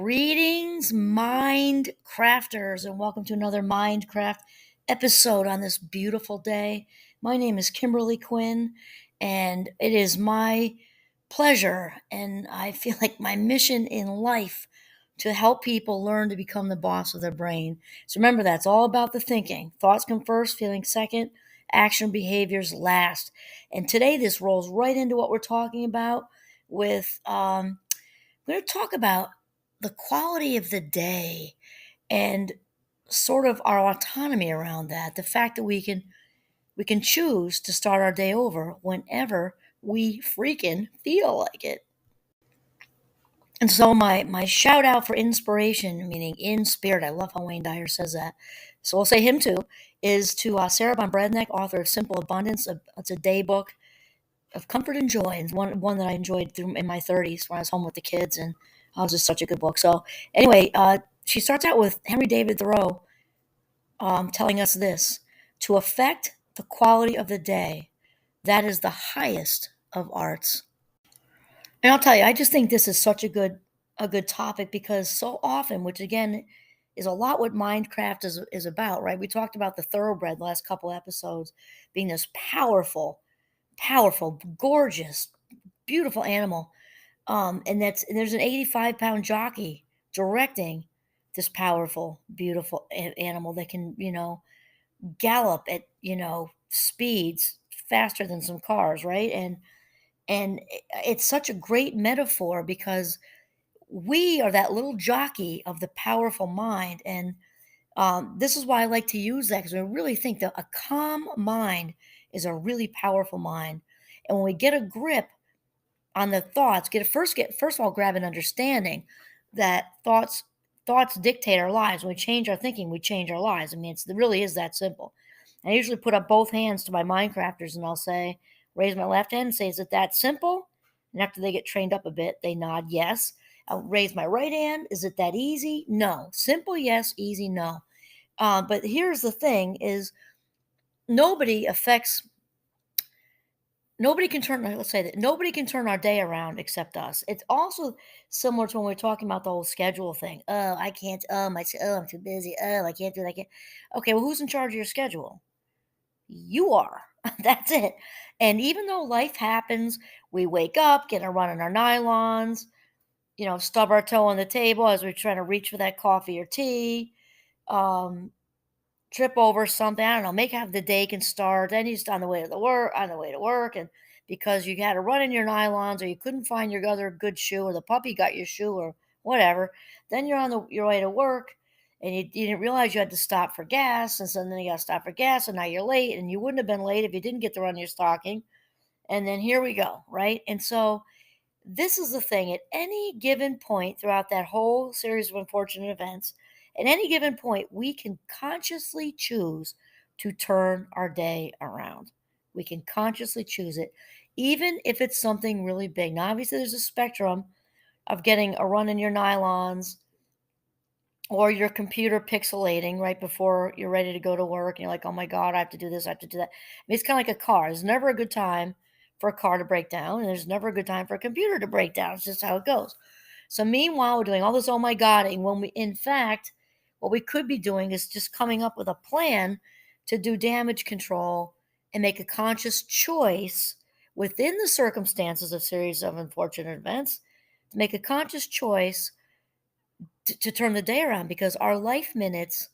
Greetings, Mind Crafters, and welcome to another Mindcraft episode on this beautiful day. My name is Kimberly Quinn, and it is my pleasure, and I feel like my mission in life to help people learn to become the boss of their brain. So remember, that's all about the thinking. Thoughts come first, feelings second, action behaviors last. And today, this rolls right into what we're talking about with we're going to talk about the quality of the day and sort of our autonomy around that. The fact that we can choose to start our day over whenever we freaking feel like it. And so my shout out for inspiration, meaning in spirit, I love how Wayne Dyer says that. So we'll say him too, is to Sarah Von Brednik, author of Simple Abundance. It's a day book of comfort and joy, and one that I enjoyed through in my 30s when I was home with the kids, and it was just such a good book. So anyway, she starts out with Henry David Thoreau telling us this: to affect the quality of the day, that is the highest of arts. And I'll tell you, I just think this is such a good topic because so often, which again is a lot what Mindcraft is about, right? We talked about the thoroughbred the last couple episodes being this powerful, gorgeous, beautiful animal. And there's an 85-pound jockey directing this powerful, beautiful animal that can, gallop at, speeds faster than some cars, right? And it's such a great metaphor because we are that little jockey of the powerful mind. And this is why I like to use that because I really think that a calm mind is a really powerful mind. And when we get a grip on the thoughts, get first of all grab an understanding that thoughts dictate our lives. When we change our thinking, we change our lives. I mean, it really is that simple. I usually put up both hands to my Mindcrafters and I'll say, raise my left hand and say, is it that simple? And after they get trained up a bit, they nod yes. I'll raise my right hand. Is it that easy? No. Simple, yes. Easy, no. But here's the thing: is nobody affects nobody can turn let's say that nobody can turn our day around except us. It's also similar to when we're talking about the whole schedule thing. Oh, I can't. I'm too busy. Oh, I can't do that. I can't. Okay, well, who's in charge of your schedule? You are. That's it. And even though life happens, we wake up, get a run in our nylons, stub our toe on the table as we're trying to reach for that coffee or tea. Um, Trip over something. I don't know. Make have the day can start. Then he's on the way to work, and because you had to run in your nylons, or you couldn't find your other good shoe, or the puppy got your shoe, or whatever. Then you're on your way to work, and you didn't realize you had to stop for gas, and so then you got to stop for gas, and now you're late, and you wouldn't have been late if you didn't get to run your stocking. And then here we go, right? And so this is the thing: at any given point throughout that whole series of unfortunate events, at any given point, we can consciously choose to turn our day around. We can consciously choose it, even if it's something really big. Now, obviously, there's a spectrum of getting a run in your nylons or your computer pixelating right before you're ready to go to work. And you're like, oh my God, I have to do this, I have to do that. I mean, it's kind of like a car. There's never a good time for a car to break down, and there's never a good time for a computer to break down. It's just how it goes. So meanwhile, we're doing all this oh my godding when in fact, what we could be doing is just coming up with a plan to do damage control and make a conscious choice within the circumstances of series of unfortunate events, to make a conscious choice to turn the day around, because our life minutes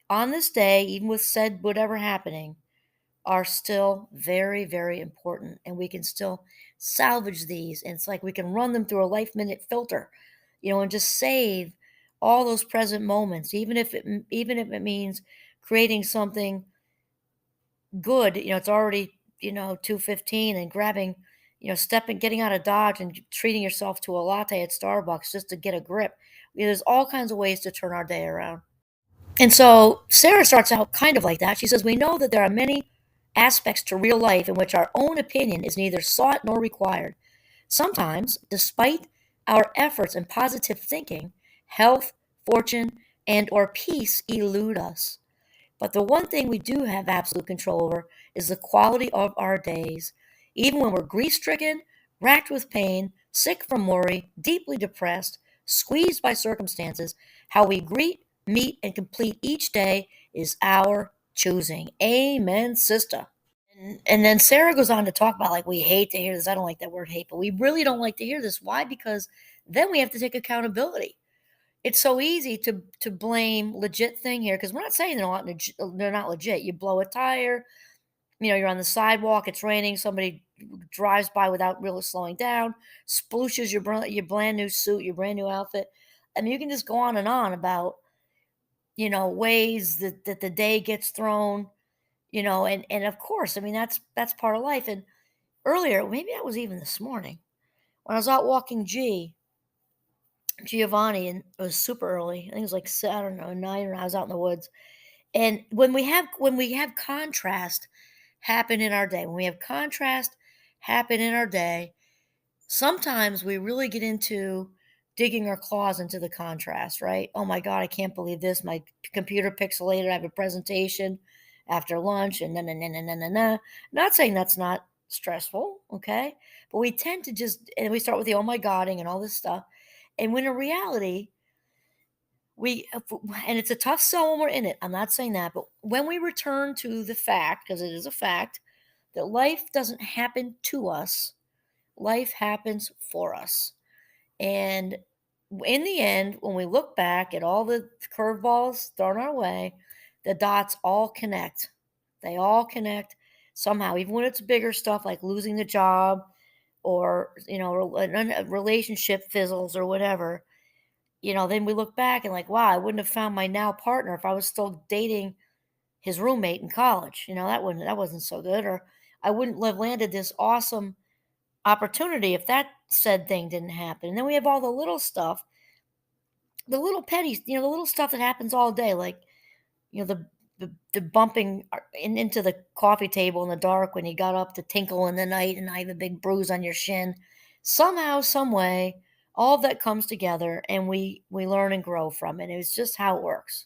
on this day, even with said whatever happening, are still very, very important, and we can still salvage these. And it's like we can run them through a life minute filter, and just save all those present moments, even if it means creating something good. It's already 2:15, and grabbing, stepping, getting out of Dodge and treating yourself to a latte at Starbucks just to get a grip. There's all kinds of ways to turn our day around. And so Sarah starts out kind of like that. She says, we know that there are many aspects to real life in which our own opinion is neither sought nor required. Sometimes, despite our efforts and positive thinking, health, fortune, and or peace elude us. But the one thing we do have absolute control over is the quality of our days. Even when we're grief-stricken, racked with pain, sick from worry, deeply depressed, squeezed by circumstances. How we greet, meet, and complete each day is our choosing. Amen, sister. And then Sarah goes on to talk about like we hate to hear this. I don't like that word hate, but we really don't like to hear this. Why? Because then we have to take accountability. It's so easy to blame legit thing here because we're not saying they're not legit. You blow a tire, you're on the sidewalk, it's raining, somebody drives by without really slowing down, splooshes your brand new suit, your brand new outfit. I mean, you can just go on about ways that the day gets thrown, and of course, I mean that's part of life. And earlier, maybe that was even this morning when I was out walking Giovanni, and it was super early. I think it was like I don't know 9, or I was out in the woods. And when we have contrast happen in our day, when we have contrast happen in our day, sometimes we really get into digging our claws into the contrast, right? Oh my God, I can't believe this. My computer pixelated. I have a presentation after lunch and then, na. Not saying that's not stressful, okay? But we tend to and we start with the oh my Godding and all this stuff. And when in reality, and it's a tough sell when we're in it. I'm not saying that. But when we return to the fact, because it is a fact, that life doesn't happen to us, life happens for us. And in the end, when we look back at all the curveballs thrown our way, the dots all connect. They all connect somehow, even when it's bigger stuff like losing the job or, a relationship fizzles or whatever. Then we look back and like, wow, I wouldn't have found my now partner if I was still dating his roommate in college. That wasn't so good. Or I wouldn't have landed this awesome opportunity if that said thing didn't happen. And then we have all the little stuff, the little petty, the little stuff that happens all day, like the bumping into the coffee table in the dark when you got up to tinkle in the night, and I have a big bruise on your shin. Somehow, some way, all of that comes together, and we learn and grow from it. It's just how it works.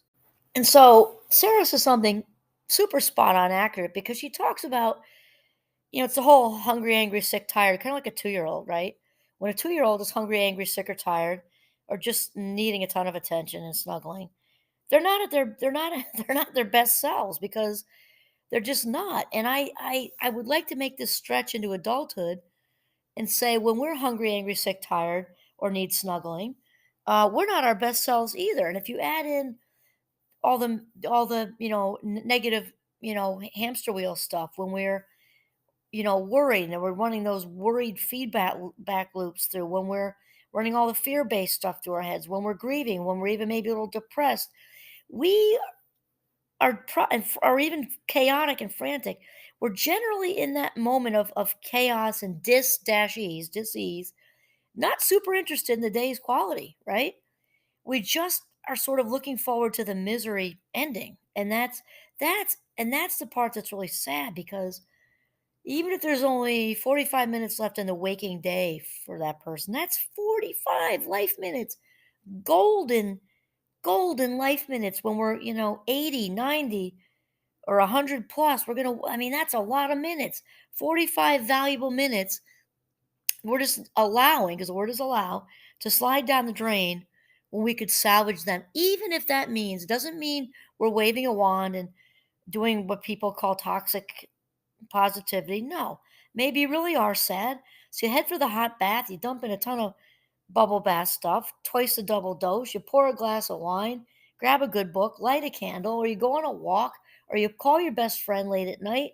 And so Sarah says something super spot on accurate because she talks about, it's the whole hungry, angry, sick, tired, kind of like a 2-year old, right? When a 2-year old is hungry, angry, sick, or tired, or just needing a ton of attention and snuggling, they're not their best selves because they're just not. And I would like to make this stretch into adulthood and say when we're hungry, angry, sick, tired, or need snuggling, we're not our best selves either. And if you add in all the negative hamster wheel stuff when we're worried and we're running those worried feedback back loops through when we're running all the fear-based stuff through our heads when we're grieving when we're even maybe a little depressed we are even chaotic and frantic. We're generally in that moment of chaos and dis-ease, not super interested in the day's quality, right? We just are sort of looking forward to the misery ending. And that's the part that's really sad because even if there's only 45 minutes left in the waking day for that person, that's 45 life minutes. Golden, golden life minutes when we're, 80, 90, or 100 plus. I mean, that's a lot of minutes. 45 valuable minutes. We're just allowing, because the word is allow, to slide down the drain when we could salvage them, even if that means, it doesn't mean we're waving a wand and doing what people call toxic positivity. No, maybe you really are sad. So you head for the hot bath, you dump in a ton of bubble bath stuff, twice the double dose, you pour a glass of wine, grab a good book, light a candle, or you go on a walk, or you call your best friend late at night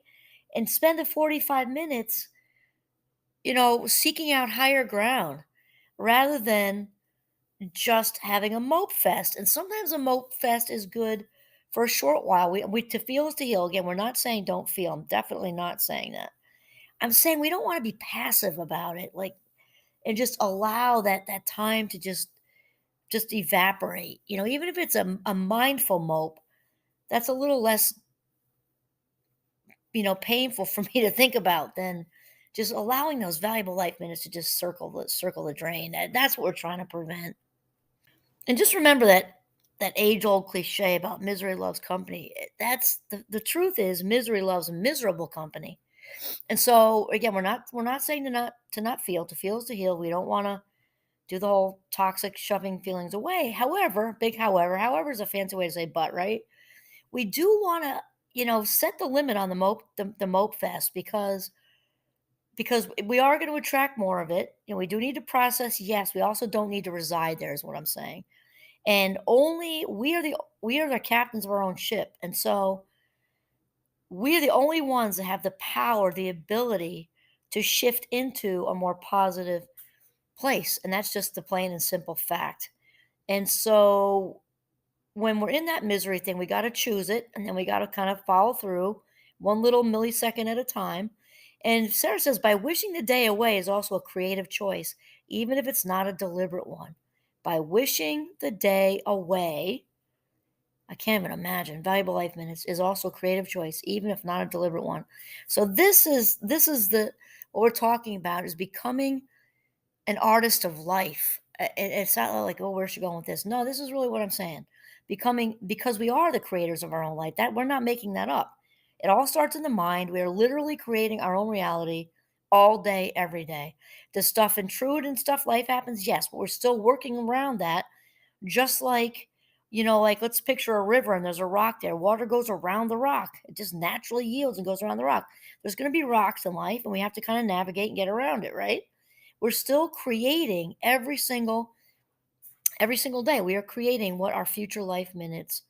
and spend the 45 minutes, seeking out higher ground rather than just having a mope fest. And sometimes a mope fest is good for a short while. We to feel is to heal. Again, we're not saying don't feel. I'm definitely not saying that. I'm saying we don't want to be passive about it, like and just allow that time to just evaporate. Even if it's a mindful mope, that's a little less, painful for me to think about than just allowing those valuable life minutes to just circle the drain. That's what we're trying to prevent. And just remember that age old cliche about misery loves company. That's the truth is misery loves miserable company. And so again, we're not saying to not feel. To feel is to heal. We don't want to do the whole toxic shoving feelings away. However, big however is a fancy way to say but, right? We do want to, set the limit on the mope fest because we are going to attract more of it. We do need to process. Yes, we also don't need to reside there, is what I'm saying. And only we are the captains of our own ship. And so we are the only ones that have the power, the ability to shift into a more positive place. And that's just the plain and simple fact. And so when we're in that misery thing, we got to choose it and then we got to kind of follow through one little millisecond at a time. And Sarah says, by wishing the day away is also a creative choice, even if it's not a deliberate one. By wishing the day away, I can't even imagine. Valuable life minutes is also a creative choice, even if not a deliberate one. So this is the what we're talking about is becoming an artist of life. It's not like, oh, where's she going with this? No, this is really what I'm saying. Becoming because we are the creators of our own life. That we're not making that up. It all starts in the mind. We are literally creating our own reality all day, every day. Does stuff intrude and stuff life happens? Yes, but we're still working around that. Just like, like let's picture a river and there's a rock there. Water goes around the rock. It just naturally yields and goes around the rock. There's going to be rocks in life and we have to kind of navigate and get around it, right? We're still creating every single day. We are creating what our future life minutes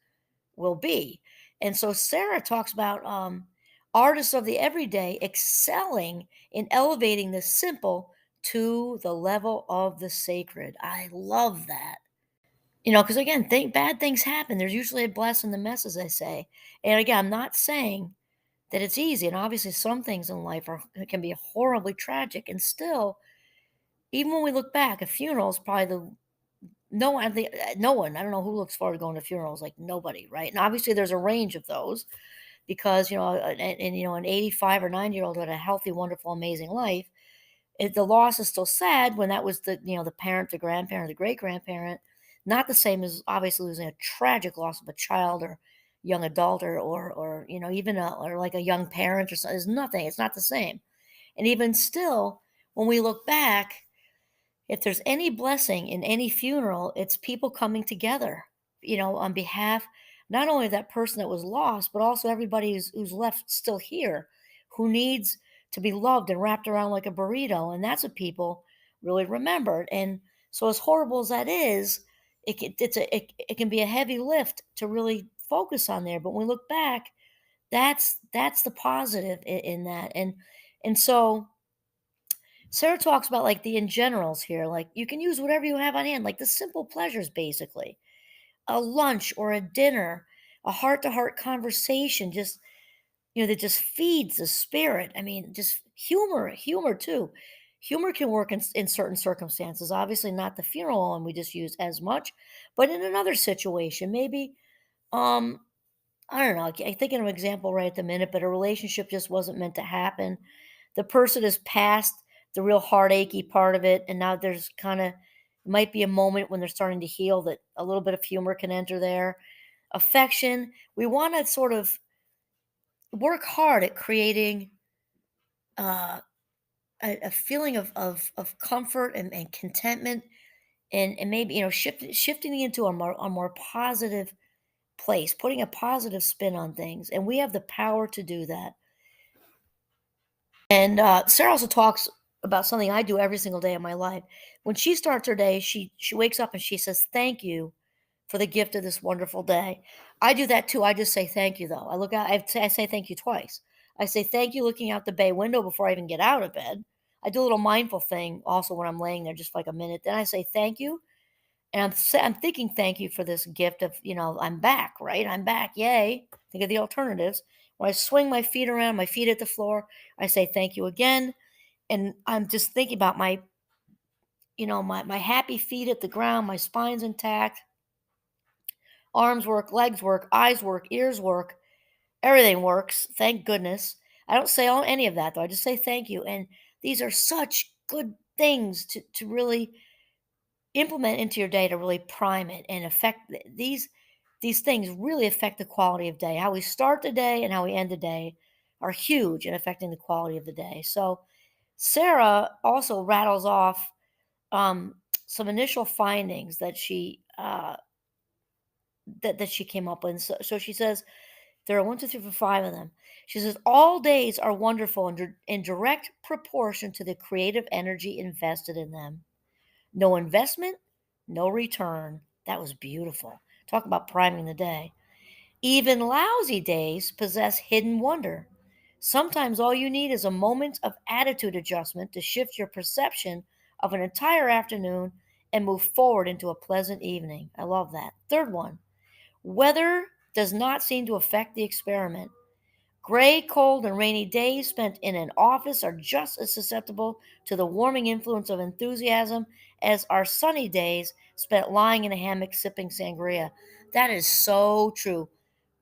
will be. And so Sarah talks about artists of the everyday excelling in elevating the simple to the level of the sacred. I love that. Because again, bad things happen. There's usually a bless in the mess, as I say. And again, I'm not saying that it's easy. And obviously, some things in life can be horribly tragic. And still, even when we look back, a funeral is probably the no one. No one. I don't know who looks forward to going to funerals. Like nobody, right? And obviously, there's a range of those because an 85 or 90-year-old who had a healthy, wonderful, amazing life. The loss is still sad when that was the parent, the grandparent, the great grandparent. Not the same as obviously losing a tragic loss of a child or young adult or even or like a young parent or something. It's nothing. It's not the same. And even still, when we look back, if there's any blessing in any funeral, it's people coming together, on behalf not only of that person that was lost, but also everybody who's left still here, who needs to be loved and wrapped around like a burrito. And that's what people really remembered. And so, as horrible as that is, it can be a heavy lift to really focus on there. But when we look back, that's the positive in that. And so Sarah talks about like the in generals here. Like you can use whatever you have on hand, like the simple pleasures, basically a lunch or a dinner, a heart to heart conversation, just, that just feeds the spirit. I mean, just humor too. Humor can work in certain circumstances. Obviously, not the funeral one we just use as much, but in another situation, maybe, um, I don't know. I think of an example right at the minute, but a relationship just wasn't meant to happen. The person is past the real heartachy part of it, and now there's kind of might be a moment when they're starting to heal that a little bit of humor can enter there. Affection, we want to sort of work hard at creating uh, a feeling of comfort and contentment, and maybe shifting into a more positive place, putting a positive spin on things, and we have the power to do that. And Sarah also talks about something I do every single day of my life. When she starts her day, she wakes up and she says, "Thank you for the gift of this wonderful day." I do that too. I just say thank you though. I look out. I say thank you twice. I say thank you looking out the bay window before I even get out of bed. I do a little mindful thing also when I'm laying there, just like a minute. Then I say thank you, and I'm thinking thank you for this gift of I'm back, right? I'm back, yay! Think of the alternatives. When I swing my feet around, my feet at the floor, I say thank you again, and I'm just thinking about my happy feet at the ground, my spine's intact, arms work, legs work, eyes work, ears work, everything works. Thank goodness. I don't say any of that though. I just say thank you, and these are such good things to really implement into your day to really prime it and affect these things really affect the quality of day. How we start the day and how we end the day are huge in affecting the quality of the day. So Sarah also rattles off um, some initial findings that she came up with. So she says there are 1, 2, 3, 4, 5 of them. She says all days are wonderful in direct proportion to the creative energy invested in them. No investment, no return. That was beautiful. Talk about priming the day. Even lousy days possess hidden wonder. Sometimes all you need is a moment of attitude adjustment to shift your perception of an entire afternoon and move forward into a pleasant evening. I love that. Third one, weather does not seem to affect the experiment. Gray, cold, and rainy days spent in an office are just as susceptible to the warming influence of enthusiasm as are sunny days spent lying in a hammock sipping sangria. That is so true.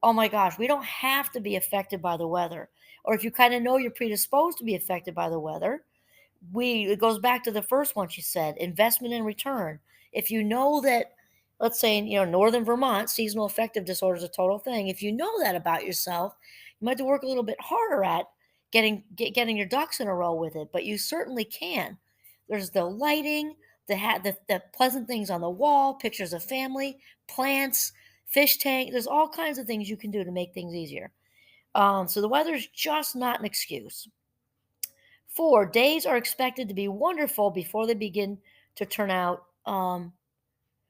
Oh my gosh, we don't have to be affected by the weather. Or if you kind of know you're predisposed to be affected by the weather, we it goes back to the first one she said, investment and return. If you know that, let's say in northern Vermont, seasonal affective disorder is a total thing. If you know that about yourself, you might have to work a little bit harder at getting your ducks in a row with it, but you certainly can. There's the lighting, the pleasant things on the wall, pictures of family, plants, fish tank. There's all kinds of things you can do to make things easier. So the weather's just not an excuse. 4, days are expected to be wonderful before they begin to turn out.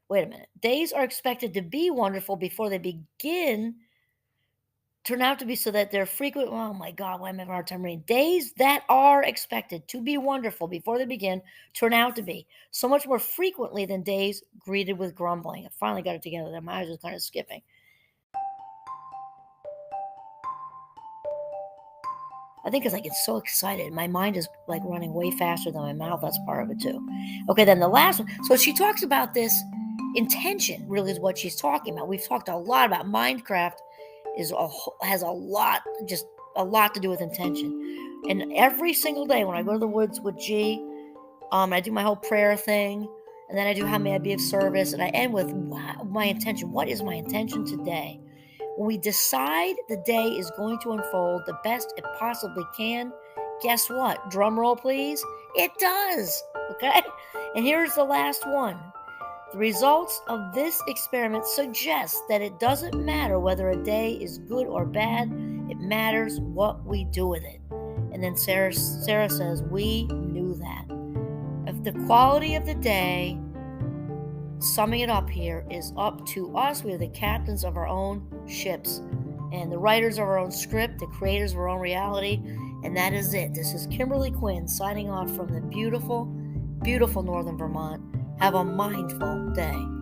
Wait a minute. Days are expected to be wonderful before they begin turn out to be so that they're frequent. Oh my God, why am I having a hard time reading? Days that are expected to be wonderful before they begin turn out to be so much more frequently than days greeted with grumbling. I finally got it together there. My eyes are kind of skipping. I think because I get so excited, my mind is like running way faster than my mouth. That's part of it too. Okay, then the last one. So she talks about this intention, really, is what she's talking about. We've talked a lot about Minecraft has just a lot to do with intention. And every single day when I go to the woods with G, I do my whole prayer thing, and then I do how may I be of service, and I end with my intention. What is my intention today? When we decide the day is going to unfold the best it possibly can, guess what? Drum roll, please. It does. Okay? And here's the last one. The results of this experiment suggest that it doesn't matter whether a day is good or bad, it matters what we do with it. And then Sarah says, we knew that. If the quality of the day, summing it up here, is up to us. We are the captains of our own ships and the writers of our own script, the creators of our own reality. And that is it. This is Kimberly Quinn signing off from the beautiful, beautiful northern Vermont. Have a mindful day.